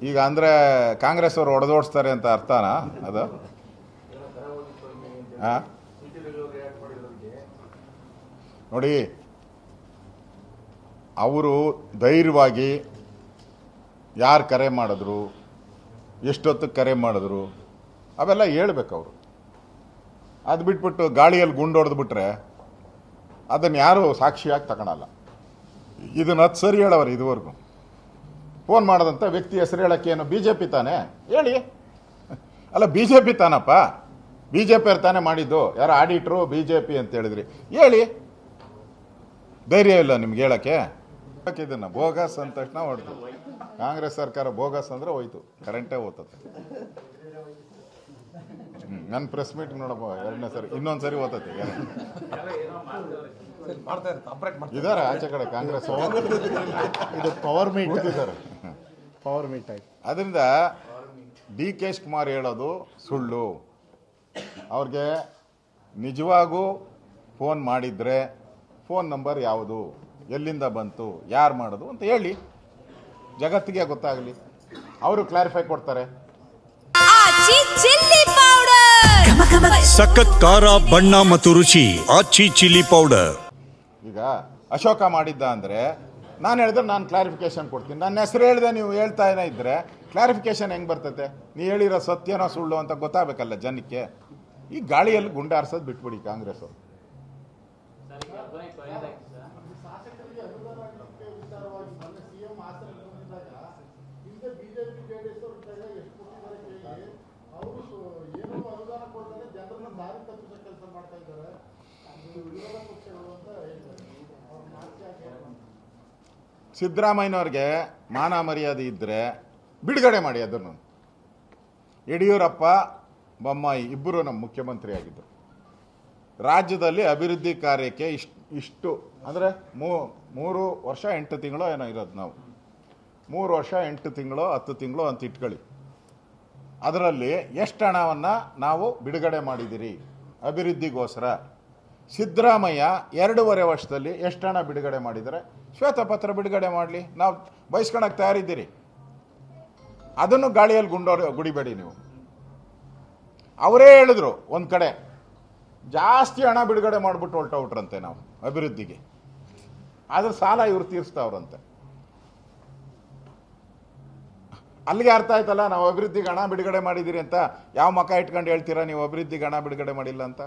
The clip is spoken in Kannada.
ಈಗ ಅಂದ್ರೆ ಕಾಂಗ್ರೆಸ್ ಅವರು ಹೊಡೆದೋಡಿಸ್ತಾರೆ ಅಂತ ಅರ್ಥನಾ ಅದು? ನೋಡಿ, ಅವರು ಧೈರ್ಯವಾಗಿ ಯಾರು ಕರೆ ಮಾಡಿದ್ರು, ಎಷ್ಟೊತ್ತಿಗೆ ಕರೆ ಮಾಡಿದ್ರು, ಅವೆಲ್ಲ ಹೇಳ್ಬೇಕು ಅವರು. ಅದು ಬಿಟ್ಬಿಟ್ಟು ಗಾಳಿಯಲ್ಲಿ ಗುಂಡು ಹೊಡೆದ್ಬಿಟ್ರೆ ಅದನ್ನು ಯಾರು ಸಾಕ್ಷಿಯಾಗಿ ತಗೊಳಲ್ಲ. ಇದನ್ನ ಸರಿ ಹೇಳವ್ರು ಇದುವರೆಗೂ. ಫೋನ್ ಮಾಡೋದಂತ ವ್ಯಕ್ತಿ ಹೆಸರು ಹೇಳೋಕ್ಕೇನು ಬಿ ಜೆ ಪಿ ತಾನೆ ಹೇಳಿ? ಅಲ್ಲ, ಬಿ ಜೆ ಪಿ ತಾನಪ್ಪ, ಬಿ ಜೆ ಪಿ ಅವ್ರು ತಾನೇ ಮಾಡಿದ್ದು. ಯಾರು ಆಡಿಟ್ರು ಬಿ ಜೆ ಪಿ ಅಂತ ಹೇಳಿದ್ರಿ, ಹೇಳಿ. ಧೈರ್ಯ ಇಲ್ಲ ನಿಮ್ಗೆ ಹೇಳಕ್ಕೆ? ಇದನ್ನು ಬೋಗಸ್ ಅಂದ ತಕ್ಷಣ ಹೊಡೆದು ಕಾಂಗ್ರೆಸ್ ಸರ್ಕಾರ ಬೋಗಸ್ ಅಂದರೆ ಹೋಯ್ತು, ಕರೆಂಟೇ ಓದ್ತದೆ. ನನ್ನ ಪ್ರೆಸ್ ಮೀಟ್ ನೋಡಪ್ಪ, ಎರಡನೇ ಸರಿ ಇನ್ನೊಂದು ಸರಿ ಓದ್ತದೆ. ಇದಾರೆ ಆಚೆ ಕಡೆ ಕಾಂಗ್ರೆಸ್ ಇದು ಪವರ್ ಮೀಟ್ ಇದ್ದಾರೆ, ಪವರ್ ಮೀಟ್ ಆಯ್ತು. ಅದರಿಂದ ಡಿ ಕೆ ಶಿವಕುಮಾರ್ ಹೇಳೋದು ಸುಳ್ಳು. ಅವ್ರಿಗೆ ನಿಜವಾಗೂ ಫೋನ್ ಮಾಡಿದರೆ ಫೋನ್ ನಂಬರ್ ಯಾವುದು, ಎಲ್ಲಿಂದ ಬಂತು, ಯಾರು ಮಾಡೋದು ಅಂತ ಹೇಳಿ, ಜಗತ್ತಿಗೆ ಗೊತ್ತಾಗಲಿ. ಅವರು ಕ್ಲಾರಿಫೈ ಕೊಡ್ತಾರೆ. ಸಖತ್ ಖಾರ, ಬಣ್ಣ ಮತ್ತು ರುಚಿ ಆಚಿ ಚಿಲ್ಲಿ ಪೌಡರ್. ಈಗ ಅಶೋಕ ಮಾಡಿದ್ದ ಅಂದರೆ ನಾನು ಹೇಳಿದ್ರೆ ನಾನು ಕ್ಲಾರಿಫಿಕೇಶನ್ ಕೊಡ್ತೀನಿ. ನನ್ನ ಹೆಸರು ಹೇಳಿದೆ ನೀವು ಹೇಳ್ತಾ ಏನೋ ಇದ್ದರೆ ಕ್ಲಾರಿಫಿಕೇಶನ್ ಹೆಂಗೆ ಬರ್ತೈತೆ? ನೀವು ಹೇಳಿರೋ ಸತ್ಯನೋ ಸುಳ್ಳು ಅಂತ ಗೊತ್ತಾಗಬೇಕಲ್ಲ ಜನಕ್ಕೆ. ಈ ಗಾಳಿಯಲ್ಲಿ ಗುಂಡಾರಿಸೋದು ಬಿಟ್ಬಿಡಿ ಕಾಂಗ್ರೆಸ್ ಅವರು. ಸಿದ್ದರಾಮಯ್ಯನವ್ರಿಗೆ ಮಾನ ಮರ್ಯಾದೆ ಇದ್ದರೆ ಬಿಡುಗಡೆ ಮಾಡಿ ಅದನ್ನು. ಯಡಿಯೂರಪ್ಪ ಬೊಮ್ಮಾಯಿ ಇಬ್ಬರು ನಮ್ಮ ಮುಖ್ಯಮಂತ್ರಿ ಆಗಿದ್ದರು. ರಾಜ್ಯದಲ್ಲಿ ಅಭಿವೃದ್ಧಿ ಕಾರ್ಯಕ್ಕೆ ಇಷ್ಟು ಅಂದರೆ 3 ವರ್ಷ 8 ತಿಂಗಳು ಏನೋ ಇರೋದು. ನಾವು 3 ವರ್ಷ 8 ತಿಂಗಳು 10 ತಿಂಗಳು ಅಂತ ಇಟ್ಕೊಳ್ಳಿ. ಅದರಲ್ಲಿ ಎಷ್ಟು ಹಣವನ್ನು ನಾವು ಬಿಡುಗಡೆ ಮಾಡಿದ್ದೀರಿ ಅಭಿವೃದ್ಧಿಗೋಸ್ಕರ? ಸಿದ್ದರಾಮಯ್ಯ 2.5 ವರ್ಷದಲ್ಲಿ ಎಷ್ಟು ಹಣ ಬಿಡುಗಡೆ ಮಾಡಿದರೆ ಶ್ವೇತಪತ್ರ ಬಿಡುಗಡೆ ಮಾಡಲಿ, ನಾವು ಬಯಸ್ಕೊಳಕ್ಕೆ ತಯಾರಿದ್ದೀರಿ. ಅದನ್ನು ಗಾಳಿಯಲ್ಲಿ ಗುಡಿಬೇಡಿ ನೀವು. ಅವರೇ ಹೇಳಿದ್ರು ಒಂದು ಕಡೆ ಜಾಸ್ತಿ ಹಣ ಬಿಡುಗಡೆ ಮಾಡಿಬಿಟ್ಟು ಹೊರಟವ್ರಂತೆ ನಾವು ಅಭಿವೃದ್ಧಿಗೆ, ಅದ್ರ ಸಾಲ ಇವ್ರು ತೀರಿಸ್ತಾವ್ರಂತೆ. ಅಲ್ಲಿಗೆ ಅರ್ಥ ಆಯ್ತಲ್ಲ ನಾವು ಅಭಿವೃದ್ಧಿಗೆ ಹಣ ಬಿಡುಗಡೆ ಮಾಡಿದ್ದೀರಿ ಅಂತ. ಯಾವ ಮಕ ಇಟ್ಕೊಂಡು ಹೇಳ್ತೀರಾ ನೀವು ಅಭಿವೃದ್ಧಿಗೆ ಹಣ ಬಿಡುಗಡೆ ಮಾಡಿಲ್ಲ ಅಂತ?